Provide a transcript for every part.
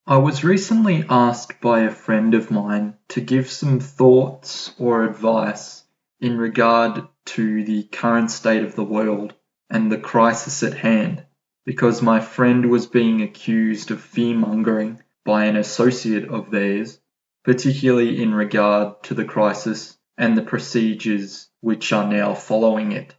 I was recently asked by a friend of mine to give some thoughts or advice in regard to the current state of the world and the crisis at hand, because my friend was being accused of fear-mongering by an associate of theirs, particularly in regard to the crisis and the procedures which are now following it.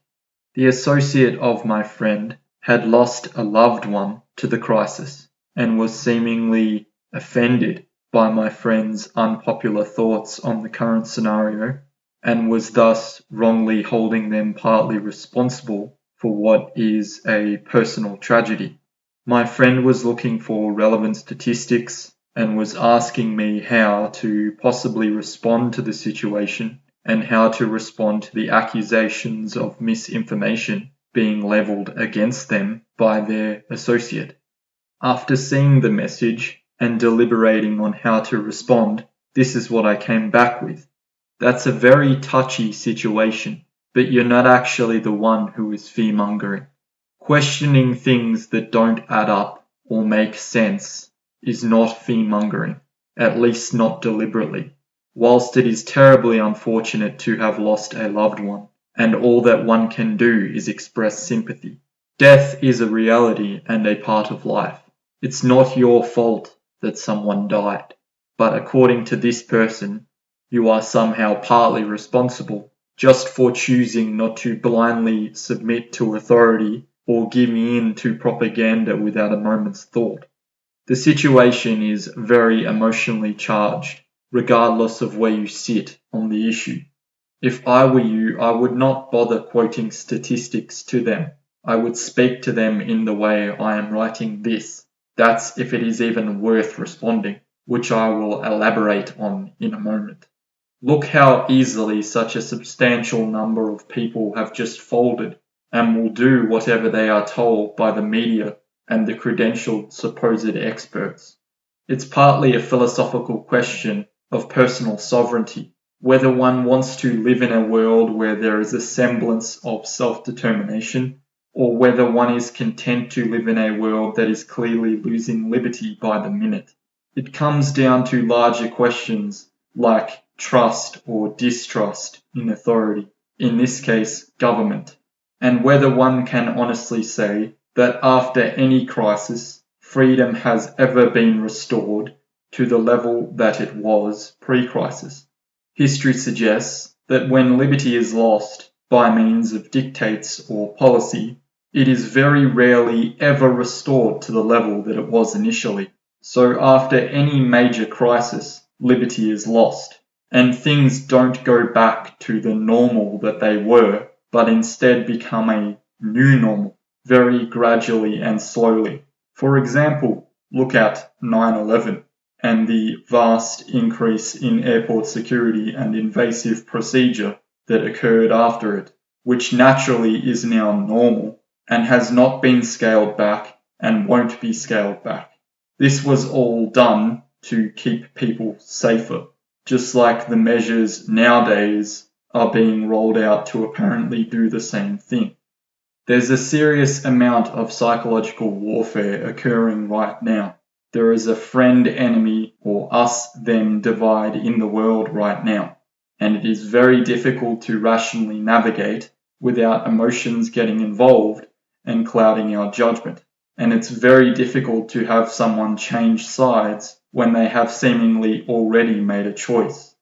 The associate of my friend had lost a loved one to the crisis and was seemingly offended by my friend's unpopular thoughts on the current scenario, and was thus wrongly holding them partly responsible for what is a personal tragedy. My friend was looking for relevant statistics and was asking me how to possibly respond to the situation and how to respond to the accusations of misinformation being leveled against them by their associate. After seeing the message and deliberating on how to respond, this is what I came back with. That's a very touchy situation, but you're not actually the one who is fear-mongering. Questioning things that don't add up or make sense is not fear-mongering, at least not deliberately. Whilst it is terribly unfortunate to have lost a loved one, and all that one can do is express sympathy. Death is a reality and a part of life. It's not your fault that someone died, but according to this person, you are somehow partly responsible just for choosing not to blindly submit to authority or give in to propaganda without a moment's thought. The situation is very emotionally charged, regardless of where you sit on the issue. If I were you, I would not bother quoting statistics to them. I would speak to them in the way I am writing this. That's if it is even worth responding, which I will elaborate on in a moment. Look how easily such a substantial number of people have just folded and will do whatever they are told by the media and the credentialed supposed experts. It's partly a philosophical question of personal sovereignty, whether one wants to live in a world where there is a semblance of self-determination, or whether one is content to live in a world that is clearly losing liberty by the minute. It comes down to larger questions like trust or distrust in authority, in this case government, and whether one can honestly say that after any crisis, freedom has ever been restored to the level that it was pre-crisis. History suggests that when liberty is lost by means of dictates or policy, it is very rarely ever restored to the level that it was initially. So after any major crisis, liberty is lost, and things don't go back to the normal that they were, but instead become a new normal, very gradually and slowly. For example, look at 9/11 and the vast increase in airport security and invasive procedure that occurred after it, which naturally is now normal and has not been scaled back and won't be scaled back. This was all done to keep people safer, just like the measures nowadays are being rolled out to apparently do the same thing. There's a serious amount of psychological warfare occurring right now. There is a friend-enemy or us-them divide in the world right now, and it is very difficult to rationally navigate without emotions getting involved and clouding our judgment. And it's very difficult to have someone change sides when they have seemingly already made a choice.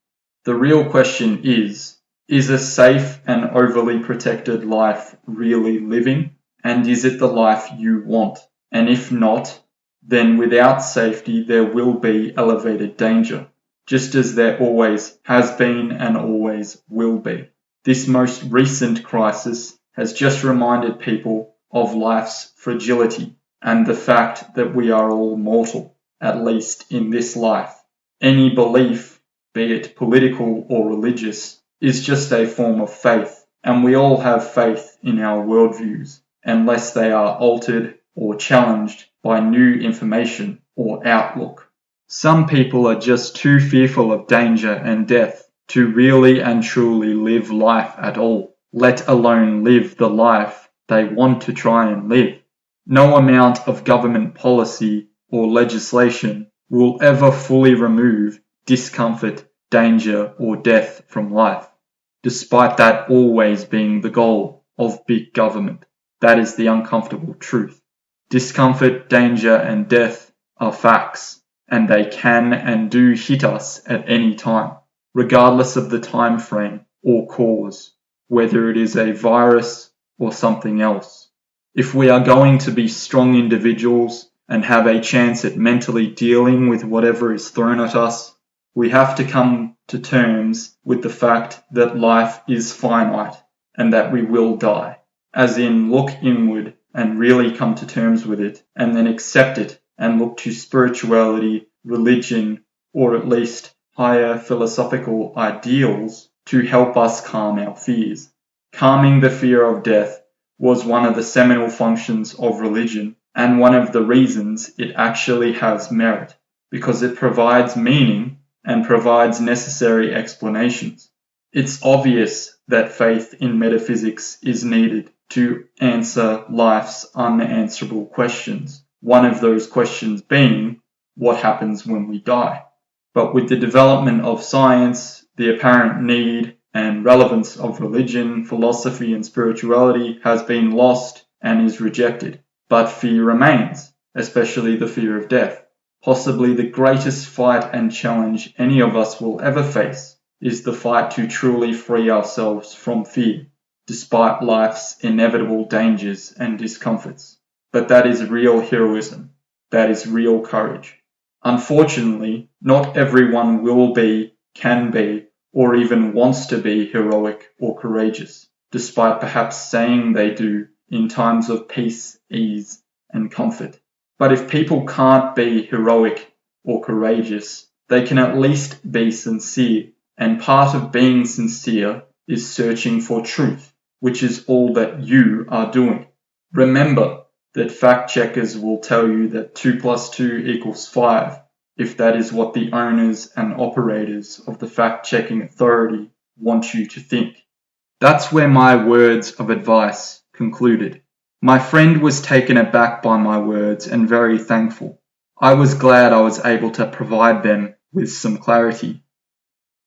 The real question is a safe and overly protected life really living? And is it the life you want? And if not, then without safety there will be elevated danger, just as there always has been and always will be. This most recent crisis has just reminded people of life's fragility and the fact that we are all mortal, at least in this life. Any belief, be it political or religious, is just a form of faith, and we all have faith in our worldviews, unless they are altered or challenged by new information or outlook. Some people are just too fearful of danger and death to really and truly live life at all, let alone live the life they want to try and live. No amount of government policy or legislation will ever fully remove discomfort, danger, or death from life, despite that always being the goal of big government. That is the uncomfortable truth. Discomfort, danger, and death are facts, and they can and do hit us at any time, regardless of the time frame or cause, whether it is a virus or something else. If we are going to be strong individuals and have a chance at mentally dealing with whatever is thrown at us, we have to come to terms with the fact that life is finite and that we will die. As in, look inward and really come to terms with it, and then accept it and look to spirituality, religion, or at least higher philosophical ideals to help us calm our fears. Calming the fear of death was one of the seminal functions of religion, and one of the reasons it actually has merit, because it provides meaning and provides necessary explanations. It's obvious that faith in metaphysics is needed to answer life's unanswerable questions, one of those questions being, what happens when we die? But with the development of science, the apparent need and relevance of religion, philosophy, and spirituality has been lost and is rejected. But fear remains, especially the fear of death. Possibly the greatest fight and challenge any of us will ever face is the fight to truly free ourselves from fear, despite life's inevitable dangers and discomforts. But that is real heroism. That is real courage. Unfortunately, not everyone will be, can be, or even wants to be heroic or courageous, despite perhaps saying they do in times of peace, ease, and comfort. But if people can't be heroic or courageous, they can at least be sincere, and part of being sincere is searching for truth, which is all that you are doing. Remember that fact checkers will tell you that 2 + 2 = 5, if that is what the owners and operators of the fact-checking authority want you to think. That's where my words of advice concluded. My friend was taken aback by my words and very thankful. I was glad I was able to provide them with some clarity.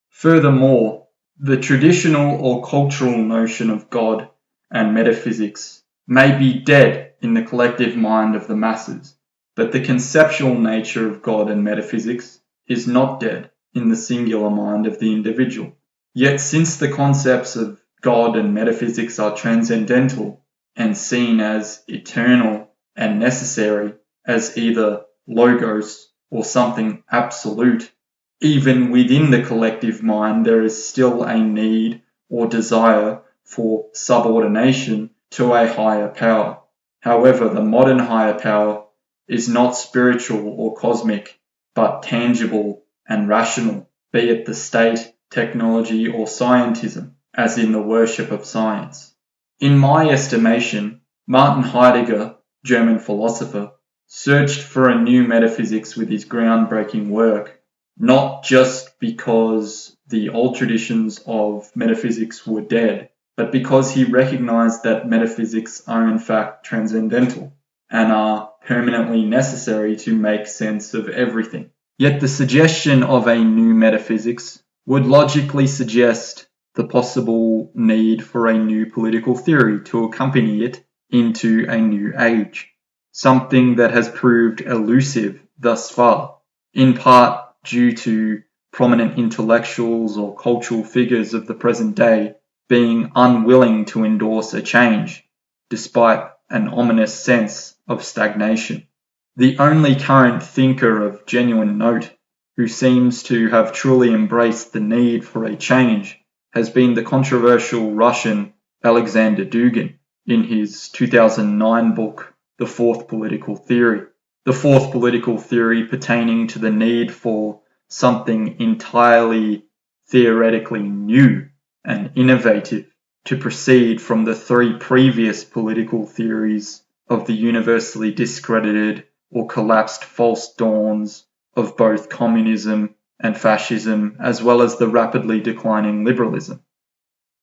Furthermore, the traditional or cultural notion of God and metaphysics may be dead in the collective mind of the masses, but the conceptual nature of God and metaphysics is not dead in the singular mind of the individual. Yet since the concepts of God and metaphysics are transcendental and seen as eternal and necessary, as either logos or something absolute, even within the collective mind there is still a need or desire for subordination to a higher power. However, the modern higher power is not spiritual or cosmic, but tangible and rational, be it the state, technology, or scientism, as in the worship of science. In my estimation, Martin Heidegger, German philosopher, searched for a new metaphysics with his groundbreaking work, not just because the old traditions of metaphysics were dead, but because he recognized that metaphysics are in fact transcendental and are permanently necessary to make sense of everything. Yet the suggestion of a new metaphysics would logically suggest the possible need for a new political theory to accompany it into a new age, something that has proved elusive thus far, in part due to prominent intellectuals or cultural figures of the present day being unwilling to endorse a change, despite an ominous sense of stagnation. The only current thinker of genuine note who seems to have truly embraced the need for a change has been the controversial Russian Alexander Dugin in his 2009 book, The Fourth Political Theory. The fourth political theory pertaining to the need for something entirely theoretically new and innovative to proceed from the 3 previous political theories of the universally discredited or collapsed false dawns of both communism and fascism, as well as the rapidly declining liberalism.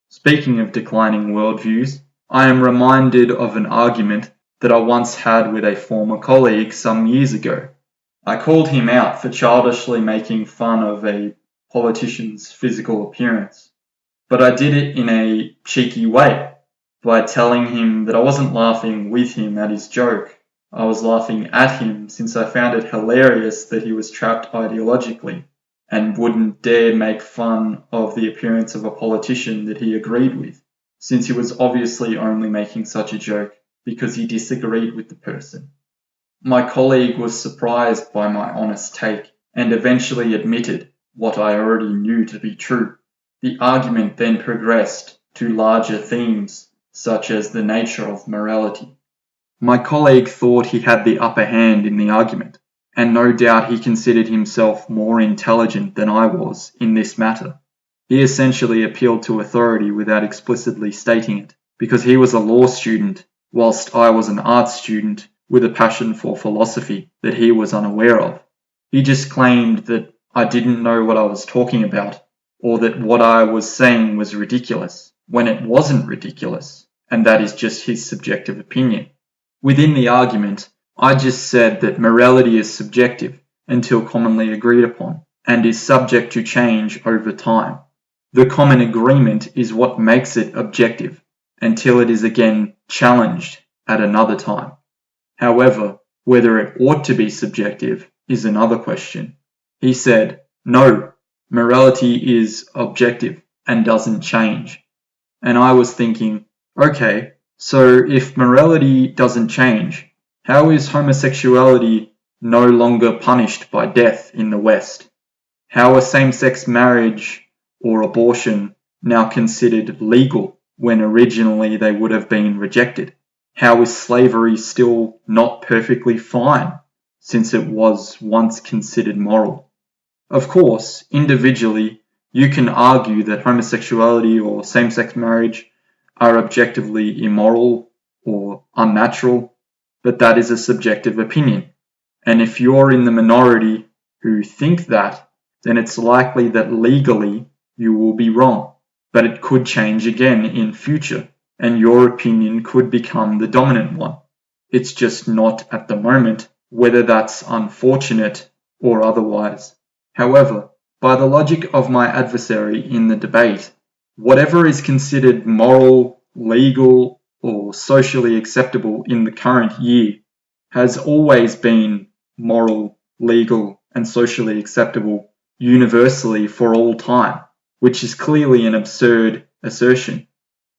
Speaking of declining worldviews, I am reminded of an argument that I once had with a former colleague some years ago. I called him out for childishly making fun of a politician's physical appearance, but I did it in a cheeky way by telling him that I wasn't laughing with him at his joke. I was laughing at him since I found it hilarious that he was trapped ideologically and wouldn't dare make fun of the appearance of a politician that he agreed with, since he was obviously only making such a joke because he disagreed with the person. My colleague was surprised by my honest take and eventually admitted what I already knew to be true. The argument then progressed to larger themes, such as the nature of morality. My colleague thought he had the upper hand in the argument, and no doubt he considered himself more intelligent than I was in this matter. He essentially appealed to authority without explicitly stating it, because he was a law student, whilst I was an art student with a passion for philosophy that he was unaware of. He just claimed that I didn't know what I was talking about, or that what I was saying was ridiculous, when it wasn't ridiculous, and that is just his subjective opinion. Within the argument, I just said that morality is subjective until commonly agreed upon, and is subject to change over time. The common agreement is what makes it objective, until it is again challenged at another time. However, whether it ought to be subjective is another question. He said, no, morality is objective and doesn't change. And I was thinking, okay, so if morality doesn't change, how is homosexuality no longer punished by death in the West? How are same-sex marriage or abortion now considered legal when originally they would have been rejected? How is slavery still not perfectly fine, since it was once considered moral? Of course, individually, you can argue that homosexuality or same-sex marriage are objectively immoral or unnatural, but that is a subjective opinion. And if you're in the minority who think that, then it's likely that legally you will be wrong, but it could change again in future, and your opinion could become the dominant one. It's just not at the moment, whether that's unfortunate or otherwise. However, by the logic of my adversary in the debate, whatever is considered moral, legal, or socially acceptable in the current year has always been moral, legal, and socially acceptable universally for all time, which is clearly an absurd assertion.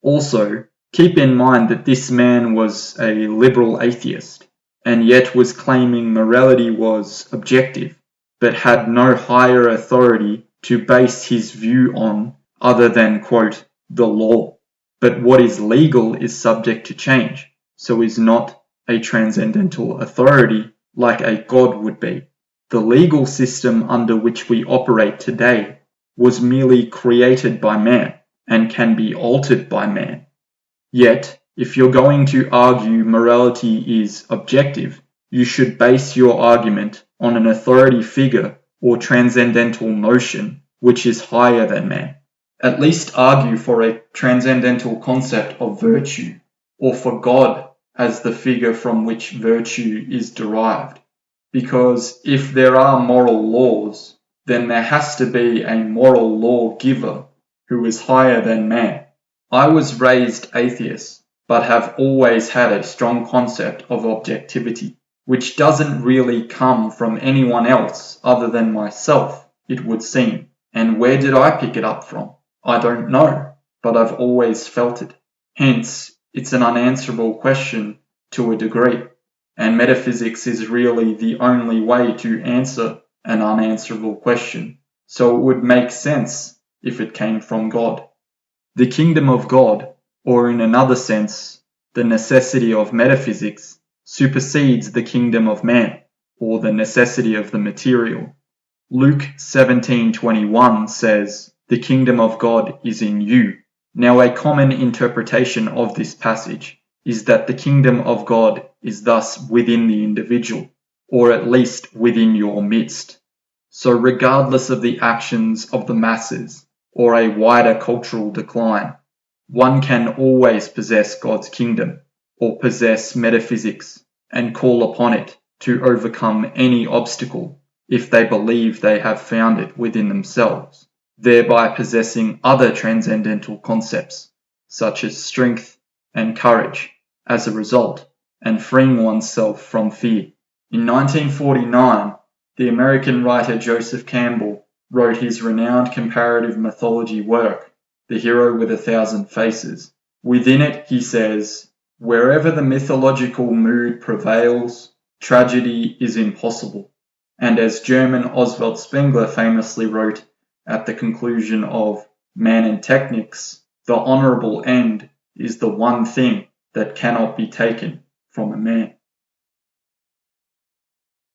Also, keep in mind that this man was a liberal atheist, and yet was claiming morality was objective, but had no higher authority to base his view on other than, quote, the law. But what is legal is subject to change, so is not a transcendental authority like a god would be. The legal system under which we operate today was merely created by man and can be altered by man. Yet, if you're going to argue morality is objective, you should base your argument on an authority figure or transcendental notion which is higher than man. At least argue for a transcendental concept of virtue, or for God as the figure from which virtue is derived. Because if there are moral laws, then there has to be a moral lawgiver who is higher than man. I was raised atheist, but have always had a strong concept of objectivity, which doesn't really come from anyone else other than myself, it would seem. And where did I pick it up from? I don't know, but I've always felt it. Hence, it's an unanswerable question to a degree, and metaphysics is really the only way to answer an unanswerable question, so it would make sense if it came from God. The kingdom of God, or in another sense, the necessity of metaphysics, supersedes the kingdom of man, or the necessity of the material. Luke 17:21 says, "The kingdom of God is in you." Now a common interpretation of this passage is that the kingdom of God is thus within the individual, or at least within your midst. So regardless of the actions of the masses, or a wider cultural decline, one can always possess God's kingdom, or possess metaphysics, and call upon it to overcome any obstacle if they believe they have found it within themselves, thereby possessing other transcendental concepts, such as strength and courage, as a result, and freeing oneself from fear. In 1949, the American writer Joseph Campbell wrote his renowned comparative mythology work, The Hero with 1,000 Faces. Within it, he says, "Wherever the mythological mood prevails, tragedy is impossible." And as German Oswald Spengler famously wrote at the conclusion of Man and Technics, the honourable end is the one thing that cannot be taken from a man.